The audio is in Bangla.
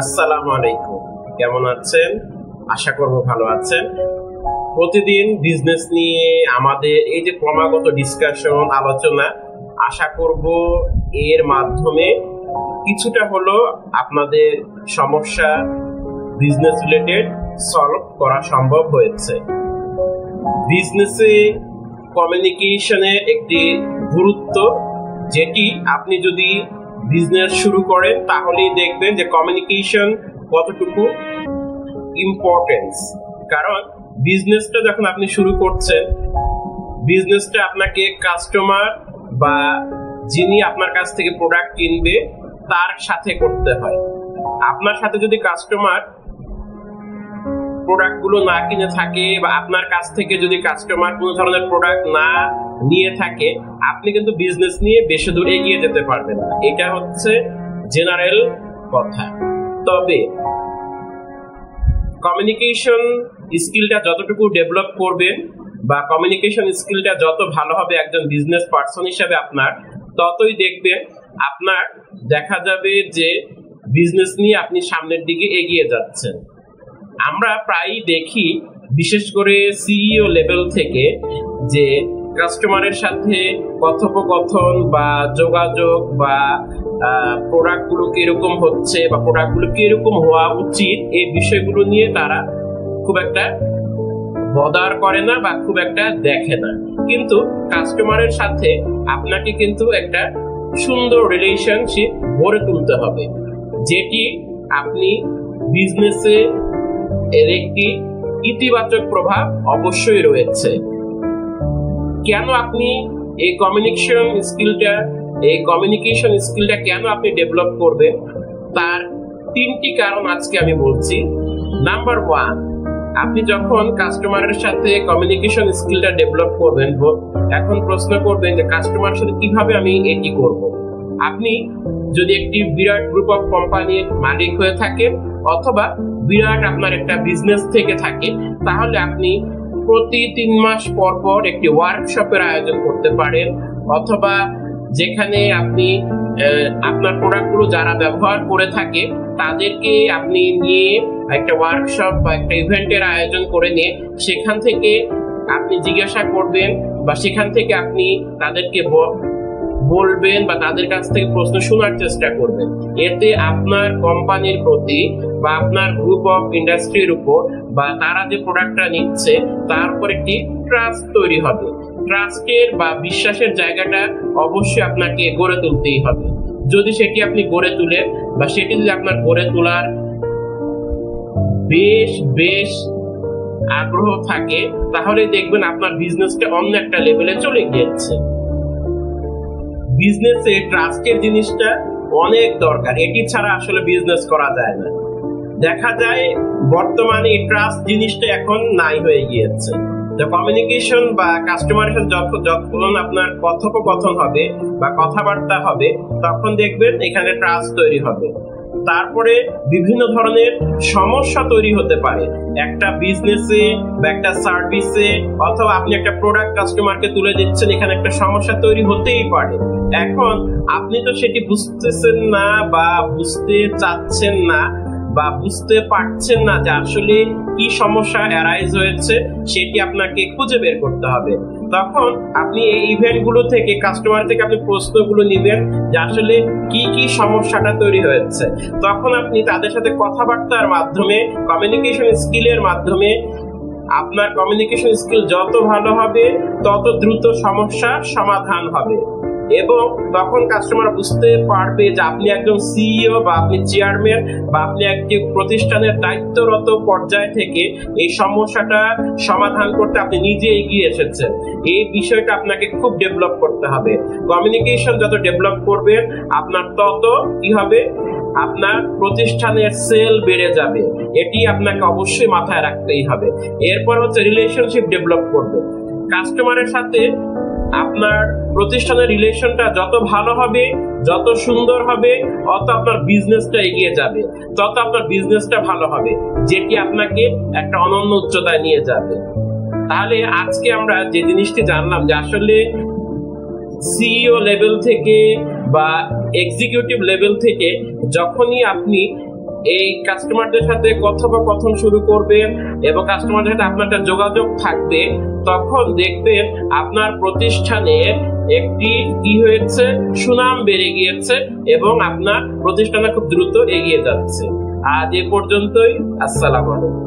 আসসালামু আলাইকুম। কেমন আছেন? আশা করব ভালো আছেন। প্রতিদিন বিজনেস নিয়ে আমাদের এই যে ক্রমাগত ডিসকাশন আলোচনা, আশা করব এর মাধ্যমে কিছুটা হলো আপনাদের সমস্যা বিজনেস রিলেটেড সলভ করা সম্ভব হয়েছে। বিজনেসে কমিউনিকেশনের একটি গুরুত্ব, যেটি আপনি যদি বিজনেস শুরু করেন তাহলেই দেখবেন যে কমিউনিকেশন কতটুকু ইম্পর্টেন্স। কারণ বিজনেসটা যখন আপনি শুরু করছেন, বিজনেসটা আপনাকে কাস্টমার বা যিনি আপনার কাছ থেকে প্রোডাক্ট কিনবে তার সাথে করতে হয়। আপনার সাথে যদি কাস্টমার প্রোডাক্টগুলো না কিনে থাকে বা আপনার কাছ থেকে যদি কাস্টমার কোনো ধরনের প্রোডাক্ট না নিয়ে থাকে, আপনি কিন্তু বিজনেস নিয়ে বেশি দূর এগিয়ে যেতে পারবেন না। এটা হচ্ছে জেনারেল কথা। তবে কমিউনিকেশন স্কিলটা যতটুকু ডেভেলপ করবেন বা কমিউনিকেশন স্কিলটা যত ভালো হবে একজন বিজনেস পার্সন হিসেবে আপনার, ততই দেখবেন আপনার দেখা যাবে যে বিজনেস নিয়ে আপনি সামনের দিকে এগিয়ে যাচ্ছেন। আমরা প্রায়ই দেখি, বিশেষ করে সিইও লেভেল থেকে, যে কাস্টমারের সাথে কথোপকথন বা যোগাযোগ বা প্রোডাক্টগুলো কিরকম হচ্ছে বা প্রোডাক্টগুলো কিরকম হওয়া উচিত, এই বিষয়গুলো নিয়ে তারা খুব একটা বদার করে না বা খুব একটা দেখে না। কিন্তু কাস্টমারের সাথে আপনাকে কিন্তু একটা সুন্দর রিলেশনশিপ গড়ে তুলতে হবে, যেটি আপনি বিজনেসে এর একটি ইতিবাচক প্রভাব অবশ্যই রয়েছে। কেন আপনি এই কমিউনিকেশন স্কিলটা কেন আপনি ডেভেলপ করবেন, তার তিনটি কারণ আজকে আমি বলছি। নাম্বার 1, আপনি যখন কাস্টমারের সাথে কমিউনিকেশন স্কিলটা ডেভেলপ করবেন, এখন প্রশ্ন করবেন যে কাস্টমারের সাথে কিভাবে আমি এটি করব। আপনি যদি একটি বিরাট গ্রুপ অফ কোম্পানির মালিক হয়ে থাকেন অথবা বিরাট আপনার একটা বিজনেস থেকে থাকে, তাহলে আপনি প্রতি 3 মাস পর পর একটি ওয়ার্কশপের আয়োজন করতে পারেন, অথবা যেখানে আপনি আপনার প্রোডাক্টগুলো যারা ব্যবহার করে থাকে তাদেরকে আপনি নিয়ে একটা ওয়ার্কশপ বা একটা ইভেন্টের আয়োজন করে নিয়ে সেখান থেকে আপনি জিজ্ঞাসা করবেন বা সেখান থেকে আপনি তাদেরকে বলবেন বা তাদের কাছ থেকে প্রশ্ন শোনার চেষ্টা করবেন। এতে আপনার কোম্পানির প্রতি বা আপনার গ্রুপ অফ ইন্ডাস্ট্রির উপর বা তারা যে প্রোডাক্টটা নিচ্ছে তার উপর একটি ট্রাস্ট তৈরি হবে। ট্রাস্টের বা বিশ্বাসের জায়গাটা অবশ্যই আপনাকে গড়ে তুলতেই হবে। যদি সেটি আপনি গড়ে তুলেন বা সেটি যদি আপনার গড়ে তোলার বেশ আগ্রহ থাকে, তাহলে দেখবেন আপনার বিজনেসটা অন্য একটা লেভেলে চলে গিয়েছে। বিজনেসে ট্রাস্টের জিনিসটা অনেক দরকার, এটি ছাড়া আসলে বিজনেস করা যায় না। দেখা যায় বর্তমানে এই ট্রাস্ট জিনিসটা এখন নাই হয়ে গিয়েছে। তো কমিউনিকেশন বা কাস্টমারের সাথে যখন আপনার কথোপকথন হবে বা কথাবার্তা হবে, তখন দেখবেন এখানে ট্রাস্ট তৈরি হবে। তারপরে বিভিন্ন ধরনের সমস্যা তৈরি হতে পারে একটা বিজনেসে বা একটা সার্ভিসে, অথবা আপনি একটা প্রোডাক্ট কাস্টমারকে তুলে দিচ্ছেন, এখানে একটা সমস্যা তৈরি হতেই পারে। এখন আপনি তো সেটি বুঝতেছেন না বা বুঝতে চাচ্ছেন না বা বুঝতে পারছেন না যে আসলে কি সমস্যা অ্যারাইজ হয়েছে, সেটি আপনাকে খুঁজে বের করতে হবে। তখন আপনি এই ইভেন্টগুলো থেকে কাস্টমার থেকে আপনি প্রশ্নগুলো নেবেন যে আসলে কি সমস্যাটা তৈরি হয়েছে। তখন আপনি তাদের সাথে কথাবার্তার মাধ্যমে, কমিউনিকেশন স্কিলের মাধ্যমে, আপনার কমিউনিকেশন স্কিল যত ভালো হবে তত দ্রুত সমস্যার সমাধান হবে এবং তখন কাস্টমার বুঝতে পারবে যে আপনি একজন সিইও বা আপনি চেয়ারম্যান বা আপনি একটি প্রতিষ্ঠানের দায়িত্বরত পর্যায় থেকে এই সমস্যাটা সমাধান করতে আপনি নিজে এগিয়ে এসেছেন। এই বিষয়টা আপনাকে খুব ডেভেলপ করতে হবে। কমিউনিকেশন যত ডেভেলপ করবেন আপনার তত কি হবে, আপনার প্রতিষ্ঠানের সেল বেড়ে যাবে। এটি আপনাকে অবশ্যই মাথায় রাখতেই হবে। এরপর হচ্ছে রিলেশনশিপ ডেভেলপ করবে। কাস্টমারের সাথে আপনার প্রতিষ্ঠানের রিলেশনটা যত ভালো হবে, যত সুন্দর হবে, তত আপনার বিজনেসটা এগিয়ে যাবে, তত আপনার বিজনেসটা ভালো হবে, যেটি আপনাকে একটা অনন্য উচ্চতায় নিয়ে যাবে। তাহলে আজকে আমরা যে জিনিসটি জানলাম যে আসলে সিইও লেভেল থেকে বা এক্সিকিউটিভ লেভেল থেকে যখনই আপনি এই কাস্টমারদের সাথে কথোপকথন শুরু করবেন এবং কাস্টমারদের সাথে আপনার একটা যোগাযোগ থাকবে, তখন দেখবেন আপনার প্রতিষ্ঠানের একটি কি হয়েছে, সুনাম বেড়ে গিয়েছে এবং আপনার প্রতিষ্ঠানটা খুব দ্রুত এগিয়ে যাচ্ছে। আজ এ পর্যন্তই। আসসালামু আলাইকুম।